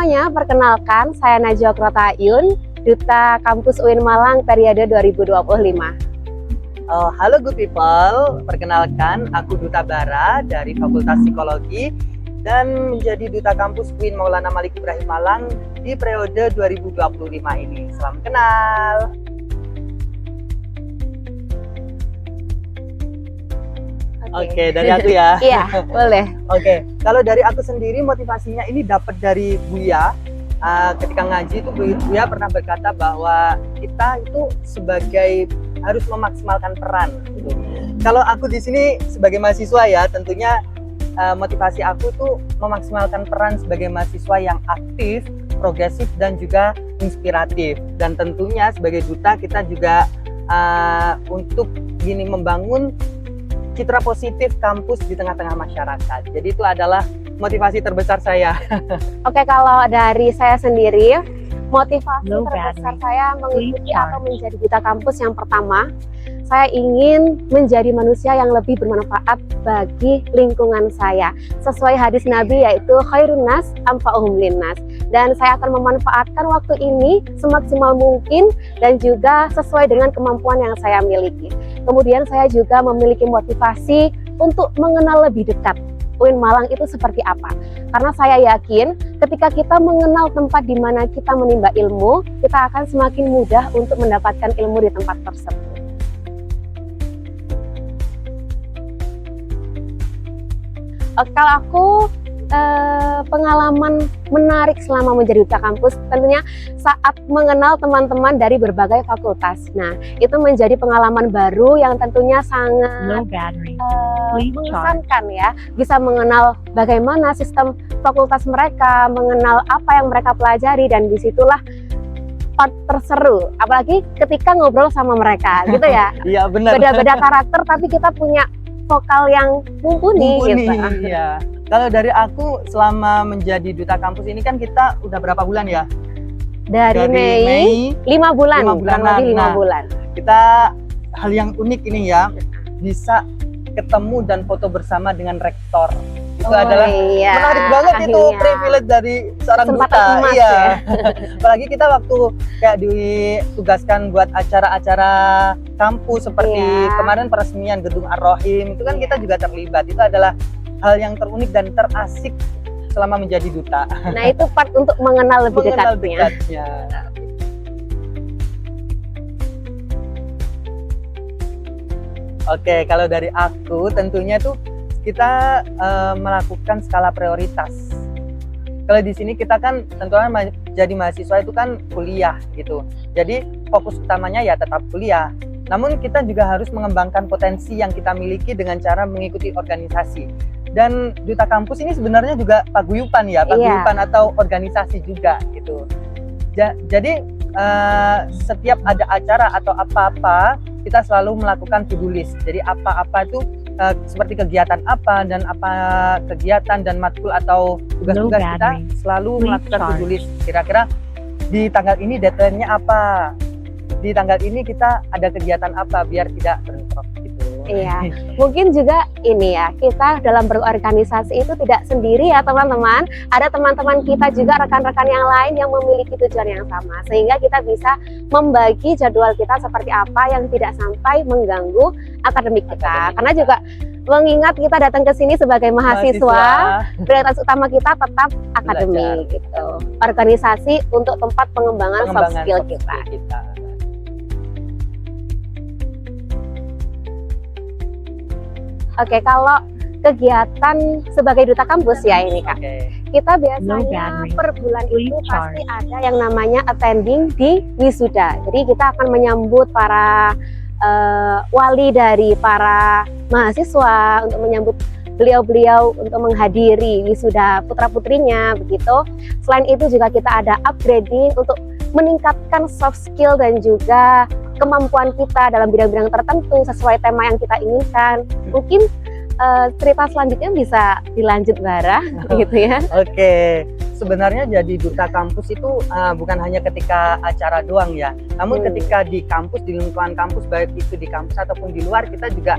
semuanya, perkenalkan saya Najwa Krotayun, Duta Kampus UIN Malang periode 2025. Halo good people, perkenalkan aku Duta Bara dari Fakultas Psikologi dan menjadi Duta Kampus UIN Maulana Malik Ibrahim Malang di periode 2025 ini. Salam kenal. Oke, dari aku ya. Iya, boleh. Oke, kalau dari aku sendiri motivasinya ini dapat dari Buya. Ketika ngaji itu Buya pernah berkata bahwa kita itu sebagai harus memaksimalkan peran. Gitu. Kalau aku di sini sebagai mahasiswa ya, tentunya motivasi aku tuh memaksimalkan peran sebagai mahasiswa yang aktif, progresif dan juga inspiratif. Dan tentunya sebagai duta kita juga untuk membangun citra positif kampus di tengah-tengah masyarakat. Jadi itu adalah motivasi terbesar saya. Oke, kalau dari saya sendiri, motivasi terbesar saya mengikuti atau menjadi duta kampus yang pertama, saya ingin menjadi manusia yang lebih bermanfaat bagi lingkungan saya. Sesuai hadis Nabi yaitu khairun nas anfa'uhum linnas. Dan saya akan memanfaatkan waktu ini semaksimal mungkin dan juga sesuai dengan kemampuan yang saya miliki. Kemudian saya juga memiliki motivasi untuk mengenal lebih dekat UIN Malang itu seperti apa. Karena saya yakin ketika kita mengenal tempat di mana kita menimba ilmu, kita akan semakin mudah untuk mendapatkan ilmu di tempat tersebut. Kalau aku pengalaman menarik selama menjadi duta kampus tentunya saat mengenal teman-teman dari berbagai fakultas. Nah, itu menjadi pengalaman baru yang tentunya sangat mengesankan ya. Bisa mengenal bagaimana sistem fakultas mereka, mengenal apa yang mereka pelajari, dan disitulah part terseru. Apalagi ketika ngobrol sama mereka, gitu ya. Iya benar. Beda-beda karakter tapi kita punya vokal yang mumpuni gitu. Iya. Kalau dari aku selama menjadi duta kampus ini kan kita udah berapa bulan ya? Dari Mei 5 bulan, kurang lebih 5 bulan. Kita hal yang unik ini ya, bisa ketemu dan foto bersama dengan rektor. Itu adalah menarik banget itu privilege dari seorang duta. Iya. Ya. Apalagi kita waktu kayak ditugaskan buat acara-acara kampus seperti kemarin peresmian gedung Ar-Rohim, itu kan kita juga terlibat. Itu adalah hal yang terunik dan terasik selama menjadi duta. Nah, itu part untuk mengenal lebih dekatnya. Oke, kalau dari aku tentunya tuh kita melakukan skala prioritas. Kalau di sini kita kan tentunya jadi mahasiswa itu kan kuliah gitu. Jadi fokus utamanya ya tetap kuliah. Namun kita juga harus mengembangkan potensi yang kita miliki dengan cara mengikuti organisasi. Dan duta kampus ini sebenarnya juga paguyuban ya, paguyuban atau organisasi juga gitu. Jadi setiap ada acara atau apa-apa kita selalu melakukan to-do list. Jadi apa-apa itu seperti kegiatan apa dan apa kegiatan dan matkul atau tugas-tugas kita selalu melakukan to-do list. Kira-kira di tanggal ini deadline-nya apa? Di tanggal ini kita ada kegiatan apa biar tidak bentrok gitu. Iya, mungkin juga ini ya, kita dalam berorganisasi itu tidak sendiri ya teman-teman. Ada teman-teman kita juga, rekan-rekan yang lain yang memiliki tujuan yang sama. Sehingga kita bisa membagi jadwal kita seperti apa yang tidak sampai mengganggu akademik kita. Karena juga mengingat kita datang ke sini sebagai mahasiswa, prioritas utama kita tetap akademik gitu. Organisasi untuk tempat pengembangan soft skill kita. Oke, kalau kegiatan sebagai duta kampus ya ini Kak, kita biasanya per bulan itu pasti ada yang namanya attending di wisuda. Jadi kita akan menyambut para wali dari para mahasiswa untuk menyambut beliau-beliau untuk menghadiri wisuda putra-putrinya begitu. Selain itu juga kita ada upgrading untuk meningkatkan soft skill dan juga kemampuan kita dalam bidang-bidang tertentu sesuai tema yang kita inginkan. Mungkin cerita selanjutnya bisa dilanjut Bara gitu ya. Oke, sebenarnya jadi duta kampus itu bukan hanya ketika acara doang ya, namun ketika di kampus, di lingkungan kampus, baik itu di kampus ataupun di luar, kita juga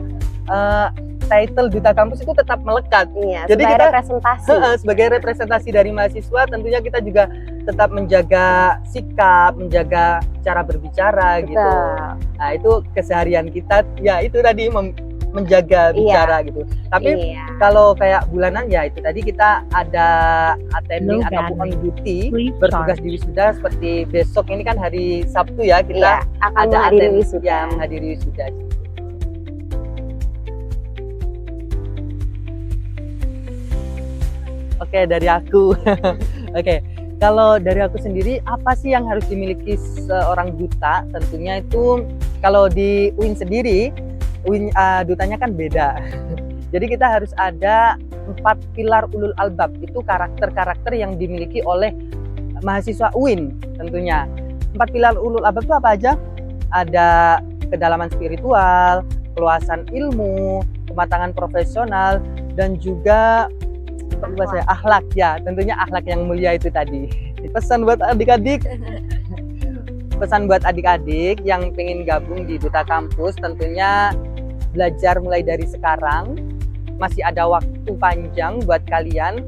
title Duta Kampus itu tetap melekat. Iya, Jadi sebagai kita representasi. sebagai representasi dari mahasiswa, tentunya kita juga tetap menjaga sikap, menjaga cara berbicara gitu. Betul. Nah, itu keseharian kita, ya itu tadi menjaga bicara gitu. Tapi kalau kayak bulanan ya itu tadi kita ada attending ataupun on duty, bertugas di wisuda, seperti besok ini kan hari Sabtu ya, kita akan ada menghadiri wisuda. ya, menghadiri wisuda. Oke, dari aku. Oke, kalau dari aku sendiri, apa sih yang harus dimiliki seorang duta? Tentunya itu kalau di UIN sendiri, UIN dutanya kan beda. Jadi kita harus ada 4 pilar ulul albab, itu karakter-karakter yang dimiliki oleh mahasiswa UIN tentunya. 4 pilar ulul albab itu apa aja? Ada kedalaman spiritual, keluasan ilmu, kematangan profesional, dan juga akhlak ya, tentunya akhlak yang mulia itu tadi. Pesan buat adik-adik, yang pengen gabung di Duta Kampus, tentunya belajar mulai dari sekarang, masih ada waktu panjang buat kalian.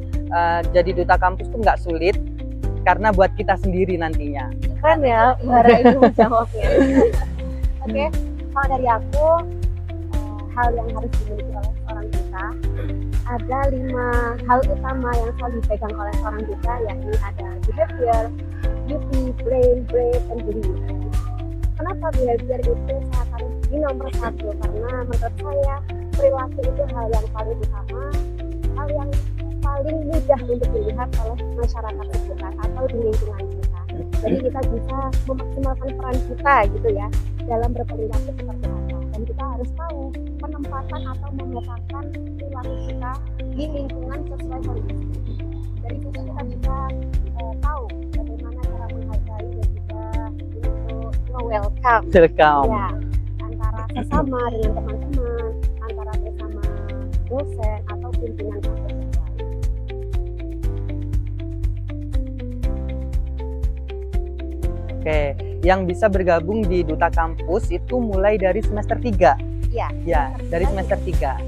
Jadi Duta Kampus tuh nggak sulit, karena buat kita sendiri nantinya. Keren ya, Bara ini menjawabnya. Oke, kalau dari aku, hal yang harus dimiliki oleh seorang duta, ada 5 hal utama yang selalu dipegang oleh seorang duta, yakni ada behavior, beauty, brain, brave, and belief. Kenapa behavior itu saya taruh di nomor 1? Karena menurut saya perilaku itu hal yang paling utama, hal yang paling mudah untuk dilihat oleh masyarakat sekitar atau di lingkungan kita. Jadi kita bisa memaksimalkan peran kita gitu ya dalam berperilaku seperti apa. Dan kita harus tahu penempatan atau memetakan perilaku kita di lingkungan sesuai kondisi. Dari situ kita bisa tahu bagaimana cara menghargai dan juga untuk welcome ya, antara sesama dengan teman-teman, antara bersama dosen atau pimpinan kampus lain. Oke, yang bisa bergabung di Duta Kampus itu mulai dari semester 3. Iya. Ya, dari semester 3.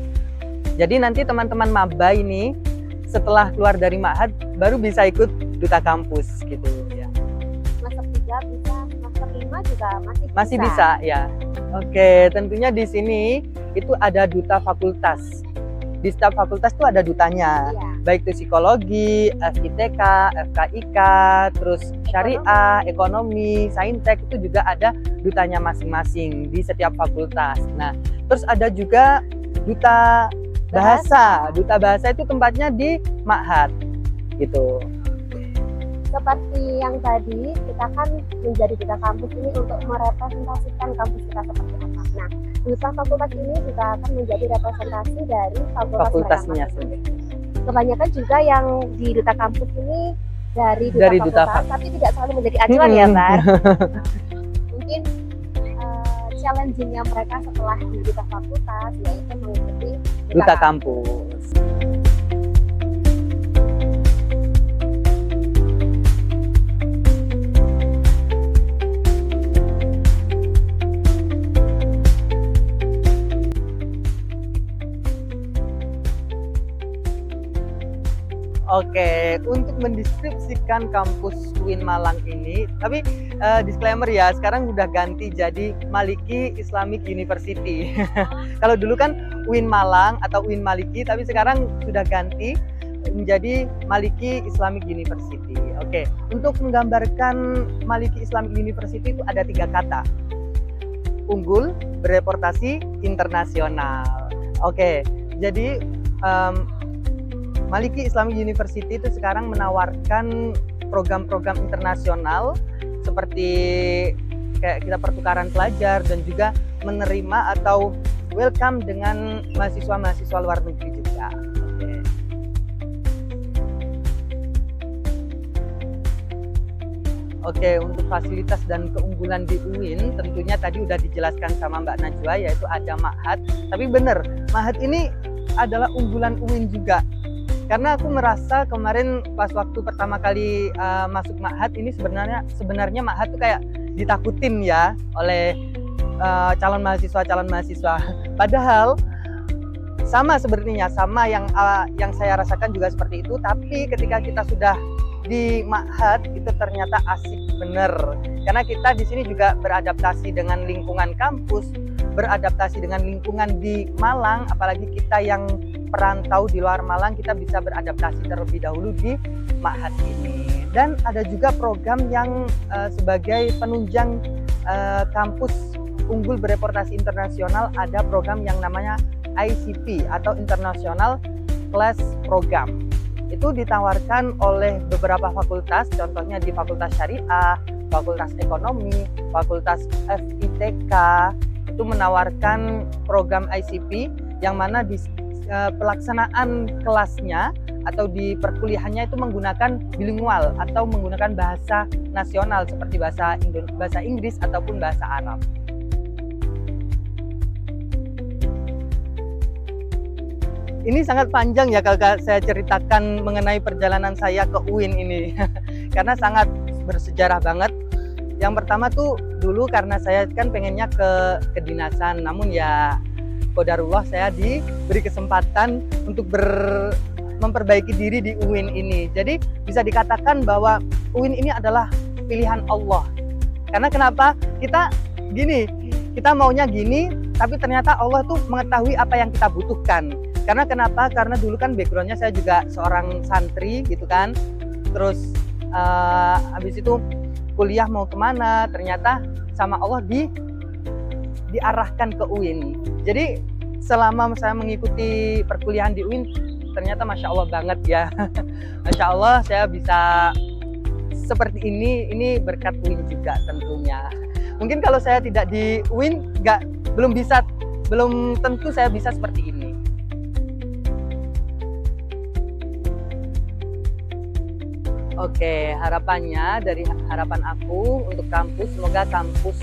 Jadi nanti teman-teman maba ini setelah keluar dari Ma'had baru bisa ikut Duta Kampus gitu ya. Semester 3 bisa, semester 5 juga masih bisa ya. Oke, tentunya di sini itu ada duta fakultas. Di setiap fakultas tuh ada dutanya. Iya. Baik itu psikologi, FITK, FKIK, terus syariah, ekonomi, saintek, itu juga ada dutanya masing-masing di setiap fakultas. Nah, terus ada juga duta bahasa. Duta bahasa itu tempatnya di Ma'had gitu. Seperti yang tadi, kita kan menjadi duta kampus ini untuk merepresentasikan kampus kita seperti apa. Nah, duta fakultas ini juga akan menjadi representasi dari fakultasnya sendiri. Kebanyakan juga yang di duta kampus ini dari duta fakultas, tapi tidak selalu menjadi acuan ya, Bar. Mungkin challenging-nya mereka setelah di duta fakultas yaitu mengikuti duta kampus. Oke, untuk mendeskripsikan kampus UIN Malang ini, tapi disclaimer ya, sekarang udah ganti jadi Maliki Islamic University. Kalau dulu kan UIN Malang atau UIN Maliki, tapi sekarang sudah ganti menjadi Maliki Islamic University. Oke, untuk menggambarkan Maliki Islamic University itu ada 3 kata. Unggul, bereputasi, internasional. Oke, jadi Maliki Islamic University itu sekarang menawarkan program-program internasional seperti kayak kita pertukaran pelajar dan juga menerima atau welcome dengan mahasiswa-mahasiswa luar negeri juga. Oke, untuk fasilitas dan keunggulan di UIN tentunya tadi udah dijelaskan sama Mbak Najwa, yaitu ada Ma'had. Tapi bener, Ma'had ini adalah unggulan UIN juga. Karena aku merasa kemarin pas waktu pertama kali masuk Ma'had ini sebenarnya Ma'had tuh kayak ditakutin ya oleh calon mahasiswa. Padahal sama sebenarnya, sama yang saya rasakan juga seperti itu. Tapi ketika kita sudah di Ma'had itu ternyata asik bener, karena kita di sini juga beradaptasi dengan lingkungan kampus, beradaptasi dengan lingkungan di Malang. Apalagi kita yang perantau di luar Malang, kita bisa beradaptasi terlebih dahulu di Ma'had ini. Dan ada juga program yang sebagai penunjang kampus unggul bereportasi internasional, ada program yang namanya ICP atau International Class Program. Itu ditawarkan oleh beberapa fakultas, contohnya di Fakultas Syariah, Fakultas Ekonomi, Fakultas FITK, itu menawarkan program ICP yang mana di pelaksanaan kelasnya atau di perkuliahannya itu menggunakan bilingual atau menggunakan bahasa nasional seperti bahasa Inggris ataupun bahasa Arab. Ini sangat panjang ya kalau saya ceritakan mengenai perjalanan saya ke UIN ini karena sangat bersejarah banget. Yang pertama tuh dulu karena saya kan pengennya ke kedinasan, namun ya qadarullah saya diberi kesempatan untuk memperbaiki diri di UIN ini. Jadi bisa dikatakan bahwa UIN ini adalah pilihan Allah. Karena kenapa? Kita maunya gini, tapi ternyata Allah tuh mengetahui apa yang kita butuhkan. Karena kenapa? Karena dulu kan backgroundnya saya juga seorang santri gitu kan. Terus habis itu kuliah mau kemana, ternyata sama Allah diarahkan ke UIN. Jadi selama saya mengikuti perkuliahan di UIN, ternyata Masya Allah banget ya. Masya Allah saya bisa seperti ini berkat UIN juga tentunya. Mungkin kalau saya tidak di UIN, belum tentu saya bisa seperti ini. Oke, harapannya dari harapan aku untuk kampus, semoga kampus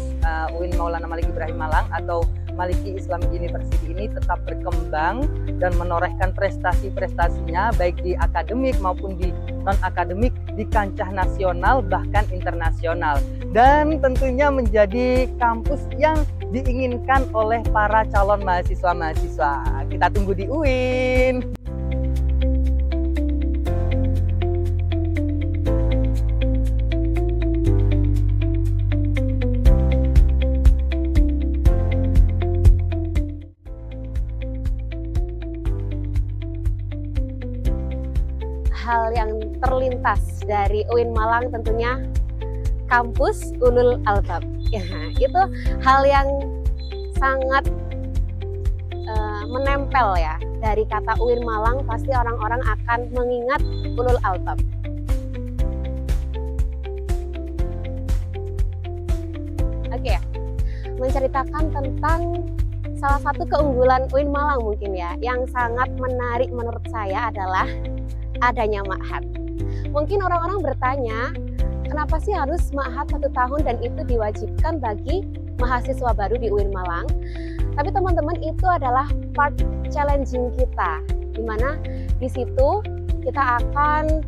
UIN Maulana Malik Ibrahim Malang atau Maliki Islamic University ini tetap berkembang dan menorehkan prestasi-prestasinya baik di akademik maupun di non-akademik di kancah nasional bahkan internasional. Dan tentunya menjadi kampus yang diinginkan oleh para calon mahasiswa-mahasiswa. Kita tunggu di UIN. Hal yang terlintas dari UIN Malang tentunya kampus Ulul Albab. Ya, itu hal yang sangat menempel ya. Dari kata UIN Malang pasti orang-orang akan mengingat Ulul Albab. Oke, menceritakan tentang salah satu keunggulan UIN Malang mungkin ya, yang sangat menarik menurut saya adalah adanya Ma'had. Mungkin orang-orang bertanya, kenapa sih harus Ma'had 1 tahun dan itu diwajibkan bagi mahasiswa baru di UIN Malang? Tapi teman-teman, itu adalah part challenging kita, dimana di situ kita akan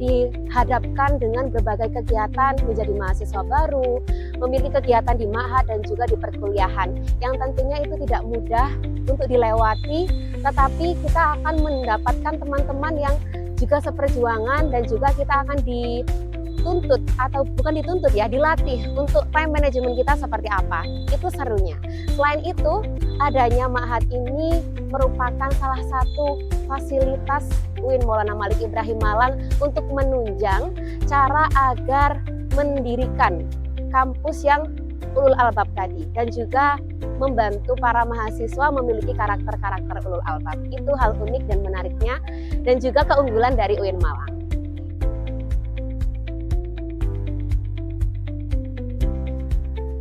dihadapkan dengan berbagai kegiatan menjadi mahasiswa baru, memiliki kegiatan di Ma'had dan juga di perkuliahan, yang tentunya itu tidak mudah untuk dilewati, tetapi kita akan mendapatkan teman-teman yang juga seperjuangan dan juga kita akan dituntut atau bukan dituntut ya, dilatih untuk time management kita seperti apa. Itu serunya. Selain itu, adanya Ma'had ini merupakan salah satu fasilitas UIN Maulana Malik Ibrahim Malang untuk menunjang cara agar mendirikan kampus yang Ulul Albab tadi, dan juga membantu para mahasiswa memiliki karakter-karakter Ulul Albab. Itu hal unik dan menariknya dan juga keunggulan dari UIN Malang.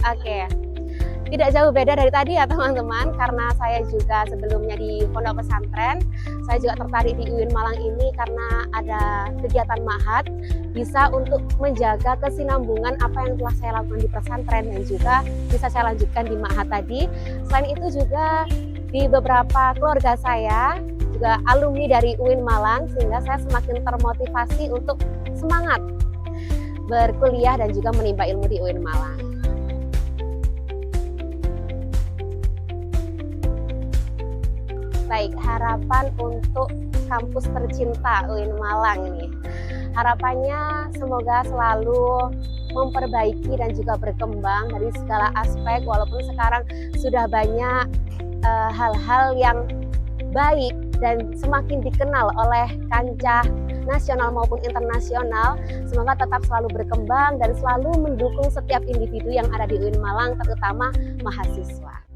Oke, tidak jauh beda dari tadi ya teman-teman, karena saya juga sebelumnya di pondok pesantren. Saya juga tertarik di UIN Malang ini karena ada kegiatan Ma'had, bisa untuk menjaga kesinambungan apa yang telah saya lakukan di pesantren dan juga bisa saya lanjutkan di Ma'had tadi. Selain itu juga di beberapa keluarga saya juga alumni dari UIN Malang, sehingga saya semakin termotivasi untuk semangat berkuliah dan juga menimba ilmu di UIN Malang. Baik, harapan untuk kampus tercinta UIN Malang ini. Harapannya semoga selalu memperbaiki dan juga berkembang dari segala aspek, walaupun sekarang sudah banyak hal-hal yang baik dan semakin dikenal oleh kancah nasional maupun internasional. Semoga tetap selalu berkembang dan selalu mendukung setiap individu yang ada di UIN Malang, terutama mahasiswa.